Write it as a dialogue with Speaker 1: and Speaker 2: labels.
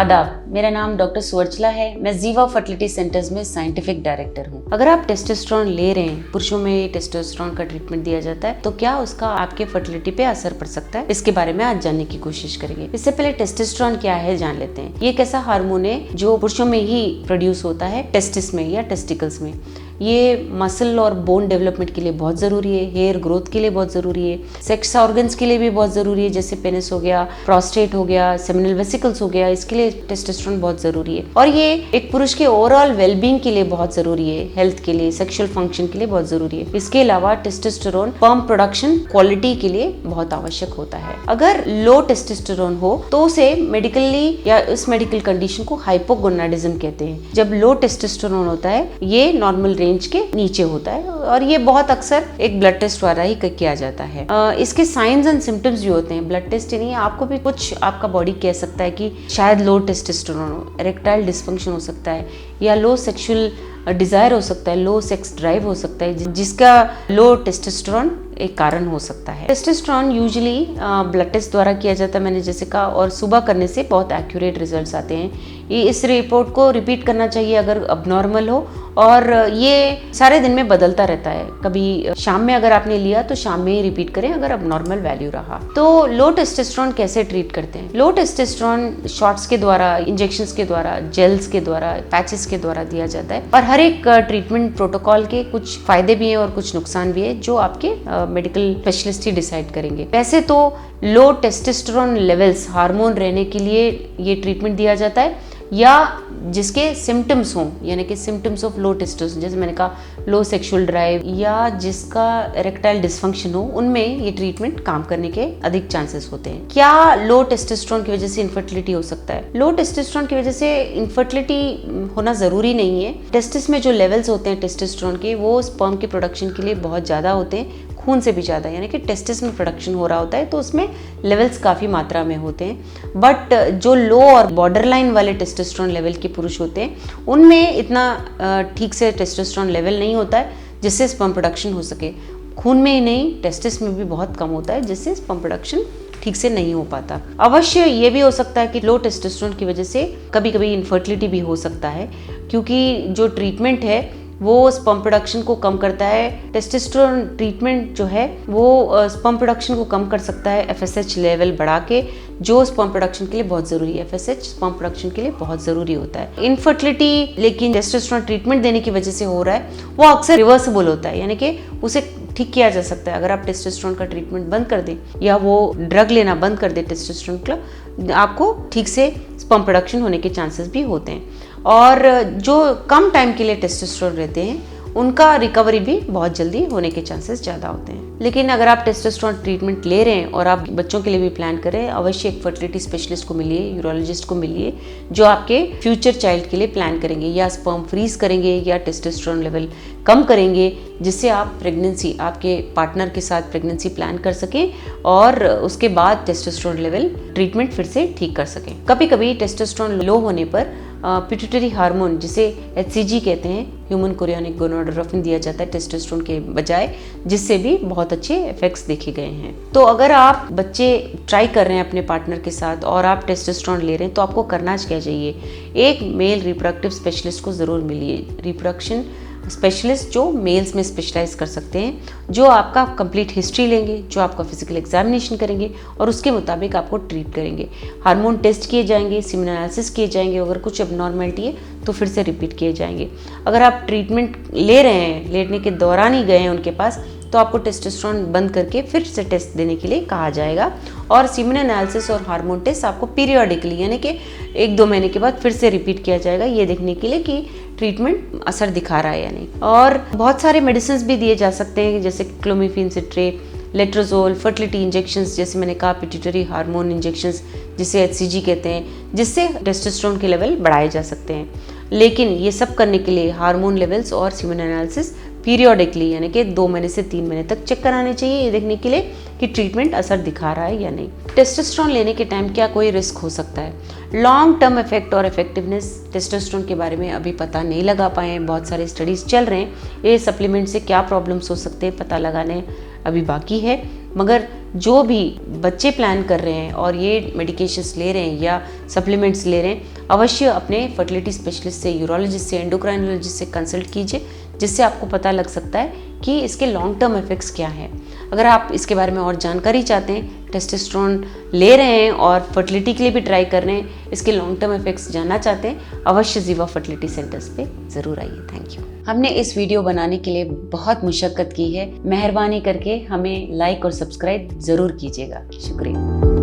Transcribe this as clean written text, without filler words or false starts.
Speaker 1: आदाब, मेरा नाम डॉक्टर सुवर्चला है। मैं जीवा फर्टिलिटी सेंटर्स में साइंटिफिक डायरेक्टर हूँ। अगर आप टेस्टोस्टेरोन ले रहे हैं, पुरुषों में टेस्टोस्टेरोन का ट्रीटमेंट दिया जाता है, तो क्या उसका आपके फर्टिलिटी पे असर पड़ सकता है? इसके बारे में आज जानने की कोशिश करेंगे। इससे पहले टेस्टोस्टेरोन क्या है जान लेते हैं। ये एक ऐसा हार्मोन है जो पुरुषों में ही प्रोड्यूस होता है, टेस्टिस में या टेस्टिकल्स में। ये मसल और बोन डेवलपमेंट के लिए बहुत ज़रूरी है, हेयर ग्रोथ के लिए बहुत ज़रूरी है, सेक्स ऑर्गन्स के लिए भी बहुत ज़रूरी है, जैसे पेनिस हो गया, प्रोस्टेट हो गया, सेमिनल वेसिकल्स हो गया, इसके लिए टेस्टोस्टेरोन बहुत ज़रूरी है। और ये एक पुरुष के ओवरऑल वेलबींग के लिए बहुत ज़रूरी है, हेल्थ के लिए, सेक्सुअल फंक्शन के लिए बहुत ज़रूरी है। इसके अलावा टेस्टोस्टेरोन स्पर्म प्रोडक्शन क्वालिटी के लिए बहुत आवश्यक होता है। अगर लो टेस्टोस्टेरोन हो तो उसे मेडिकली या इस मेडिकल कंडीशन को हाइपोगोनाडिज्म कहते हैं। जब लो टेस्टोस्टेरोन होता है, ये नॉर्मल रेंज के नीचे होता है और ये बहुत अक्सर एक ब्लड टेस्ट द्वारा ही किया जाता है। इसके साइंस एंड सिम्टम्स भी होते हैं। ब्लड टेस्ट नहीं, आपको भी कुछ आपका बॉडी कह सकता है कि शायद लो टेस्टोस्टेरोन हो, इरेक्टाइल डिस्फंक्शन हो सकता है या लो सेक्सुअल डिजायर हो सकता है, लो सेक्स ड्राइव हो सकता है, जिसका लो टेस्टोस्टेरोन एक कारण हो सकता है। टेस्टोस्टेरोन यूजुअली ब्लड टेस्ट द्वारा किया जाता है, मैंने जैसे कहा, और सुबह करने से बहुत एक्यूरेट रिजल्ट्स आते हैं। इस रिपोर्ट को रिपीट करना चाहिए अगर अबनॉर्मल हो, और ये सारे दिन में बदलता रहता है। कभी शाम में अगर आपने लिया तो शाम में ही रिपीट करें अगर अबनॉर्मल वैल्यू रहा। तो लो टेस्टोस्टेरोन कैसे ट्रीट करते हैं? लो टेस्टोस्टेरोन शॉट्स के द्वारा, इंजेक्शंस के द्वारा, जेल्स के द्वारा, पैचेस के द्वारा दिया जाता है। और हर एक ट्रीटमेंट प्रोटोकॉल के कुछ फायदे भी हैं और कुछ नुकसान भी है, जो आपके मेडिकल स्पेशलिस्ट ही डिसाइड करेंगे। वैसे तो लो टेस्टोस्टेरोन लेवल्स हार्मोन रहने के लिए ये ट्रीटमेंट दिया जाता है, या जिसके सिम्टम्स हों, यानी कि सिम्टम्स ऑफ लो टेस्टोस्टेरोन, जैसे मैंने कहा लो सेक्सुअल ड्राइव या जिसका इरेक्टाइल डिस्फंक्शन हो, उनमें ये ट्रीटमेंट काम करने के अधिक चांसेस होते हैं। क्या लो टेस्टोस्टेरोन की वजह से इनफर्टिलिटी हो सकता है? लो टेस्टोस्टेरोन की वजह से इनफर्टिलिटी होना जरूरी नहीं है। टेस्टिस में जो लेवल्स होते हैं टेस्टोस्टेरोन के, वो स्पर्म के प्रोडक्शन के लिए बहुत ज़्यादा होते हैं, खून से भी ज़्यादा, यानी कि टेस्टिस में प्रोडक्शन हो रहा होता है तो उसमें लेवल्स काफ़ी मात्रा में होते हैं। बट जो लो और बॉर्डर लाइन वाले टेस्टोस्टेरोन लेवल के पुरुष होते हैं, उनमें इतना ठीक से टेस्टोस्टेरोन लेवल नहीं होता है जिससे स्पर्म प्रोडक्शन हो सके। खून में ही नहीं, टेस्टिस में भी बहुत कम होता है, जिससे स्पर्म प्रोडक्शन ठीक से नहीं हो पाता। अवश्य ये भी हो सकता है कि लो टेस्टोस्टेरोन की वजह से कभी कभी इनफर्टिलिटी भी हो सकता है, क्योंकि जो ट्रीटमेंट है वो स्पर्म प्रोडक्शन को कम करता है। टेस्टोस्टेरोन ट्रीटमेंट जो है वो स्पर्म प्रोडक्शन को कम कर सकता है, एफएसएच लेवल बढ़ा के, जो स्पर्म प्रोडक्शन के लिए बहुत ज़रूरी है। एफएसएच स्पर्म प्रोडक्शन के लिए बहुत ज़रूरी होता है। इनफर्टिलिटी लेकिन टेस्टोस्टेरोन ट्रीटमेंट देने की वजह से हो रहा है, वो अक्सर रिवर्सिबल होता है, यानी कि उसे ठीक किया जा सकता है। अगर आप टेस्टोस्टेरोन का ट्रीटमेंट बंद कर दें या वो ड्रग लेना बंद कर दें टेस्टोस्टेरोन का, आपको ठीक से स्पर्म प्रोडक्शन होने के चांसेस भी होते हैं। और जो कम टाइम के लिए टेस्टोस्टेरोन रहते हैं, उनका रिकवरी भी बहुत जल्दी होने के चांसेस ज़्यादा होते हैं। लेकिन अगर आप टेस्टोस्टेरोन ट्रीटमेंट ले रहे हैं और आप बच्चों के लिए भी प्लान करें, अवश्य एक फर्टिलिटी स्पेशलिस्ट को मिलिए, यूरोलॉजिस्ट को मिलिए, जो आपके फ्यूचर चाइल्ड के लिए प्लान करेंगे, या स्पर्म फ्रीज करेंगे या टेस्टोस्टेरोन लेवल कम करेंगे, जिससे आप प्रेगनेंसी, आपके पार्टनर के साथ प्रेगनेंसी प्लान कर सकें और उसके बाद टेस्टोस्टेरोन लेवल ट्रीटमेंट फिर से ठीक कर सकें। कभी कभी टेस्टोस्टेरोन लो होने पर पिट्यूटरी हार्मोन, जिसे HCG कहते हैं, ह्यूमन कोरियोनिक गोनाडोट्रोपिन, दिया जाता है टेस्टोस्टेरोन के बजाय, जिससे भी बहुत अच्छे इफेक्ट्स देखे गए हैं। तो अगर आप बच्चे ट्राई कर रहे हैं अपने पार्टनर के साथ और आप टेस्टोस्टेरोन ले रहे हैं, तो आपको करना क्या चाहिए? एक मेल रिप्रोडक्टिव स्पेशलिस्ट को ज़रूर मिलिए, रिप्रोडक्शन स्पेशलिस्ट जो मेल्स में स्पेशलाइज कर सकते हैं, जो आपका कंप्लीट हिस्ट्री लेंगे, जो आपका फिजिकल एग्जामिनेशन करेंगे और उसके मुताबिक आपको ट्रीट करेंगे। हार्मोन टेस्ट किए जाएंगे, सीमेन एनालिसिस किए जाएंगे, अगर कुछ एबनॉर्मलिटी है तो फिर से रिपीट किए जाएंगे। अगर आप ट्रीटमेंट ले रहे हैं, लेने के दौरान ही गए हैं उनके पास, तो आपको टेस्टोस्टेरोन बंद करके फिर से टेस्ट देने के लिए कहा जाएगा। और सीमेन एनालिसिस और हार्मोन टेस्ट आपको पीरियडिकली, यानी कि 1-2 महीने के बाद फिर से रिपीट किया जाएगा, ये देखने के लिए कि ट्रीटमेंट असर दिखा रहा है या नहीं। और बहुत सारे मेडिसिन भी दिए जा सकते हैं, जैसे clomiphene citrate, letrozole, fertility injections, जैसे मैंने कहा पिट्यूटरी हार्मोन इंजेक्शंस, जिसे HCG कहते हैं, जिससे टेस्टोस्टेरोन के लेवल बढ़ाए जा सकते हैं। लेकिन ये सब करने के लिए हार्मोन लेवल्स और सीमेन एनालिसिस पीरियडिकली, यानी कि 2 महीने से 3 महीने तक चेक कराने चाहिए, ये देखने के लिए कि ट्रीटमेंट असर दिखा रहा है या नहीं। टेस्टोस्टेरोन लेने के टाइम क्या कोई रिस्क हो सकता है? लॉन्ग टर्म इफेक्ट और इफेक्टिवनेस टेस्टोस्टेरोन के बारे में अभी पता नहीं लगा पाए हैं, बहुत सारे स्टडीज चल रहे हैं। ये सप्लीमेंट से क्या प्रॉब्लम्स हो सकते हैं पता लगाने अभी बाकी है। मगर जो भी बच्चे प्लान कर रहे हैं और ये मेडिकेशंस ले रहे हैं या सप्लीमेंट्स ले रहे हैं, अवश्य अपने फर्टिलिटी स्पेशलिस्ट से, यूरोलॉजिस्ट से, एंडोक्राइनोलॉजिस्ट से कंसल्ट कीजिए, जिससे आपको पता लग सकता है कि इसके लॉन्ग टर्म इफेक्ट्स क्या हैं। अगर आप इसके बारे में और जानकारी चाहते हैं, टेस्टोस्टेरोन ले रहे हैं और फर्टिलिटी के लिए भी ट्राई कर रहे हैं, इसके लॉन्ग टर्म इफेक्ट्स जानना चाहते हैं, अवश्य जीवा फर्टिलिटी सेंटर्स पे ज़रूर आइए। Thank you. हमने इस वीडियो बनाने के लिए बहुत मुशक्कत की है, मेहरबानी करके हमें लाइक और सब्सक्राइब ज़रूर कीजिएगा। शुक्रिया।